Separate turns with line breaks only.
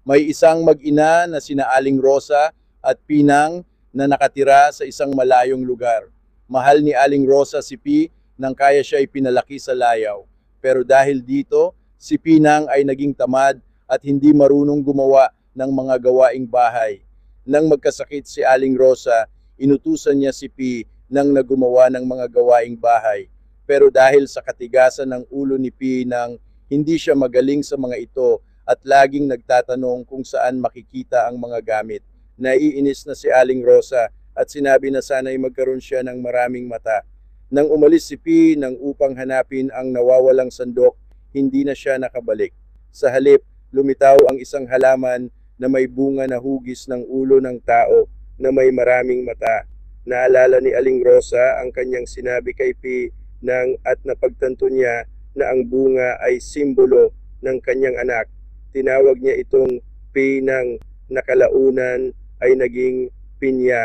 May isang mag-ina na sina Aling Rosa at Pinang na nakatira sa isang malayong lugar. Mahal ni Aling Rosa si Pi nang kaya siya ipinalaki sa layaw. Pero dahil dito, si Pinang ay naging tamad at hindi marunong gumawa ng mga gawaing bahay. Nang magkasakit si Aling Rosa, inutusan niya si Pi nang nagumawa ng mga gawaing bahay. Pero dahil sa katigasan ng ulo ni Pi nang hindi siya magaling sa mga ito, at laging nagtatanong kung saan makikita ang mga gamit. Naiinis na si Aling Rosa at sinabi na sana'y magkaroon siya ng maraming mata. Nang umalis si Pi nang upang hanapin ang nawawalang sandok, hindi na siya nakabalik. Sa halip, lumitaw ang isang halaman na may bunga na hugis ng ulo ng tao na may maraming mata. Naalala ni Aling Rosa ang kanyang sinabi kay Pi at napagtanto niya na ang bunga ay simbolo ng kanyang anak. Tinawag niya itong Pinang na kalaunan ay naging Pinya.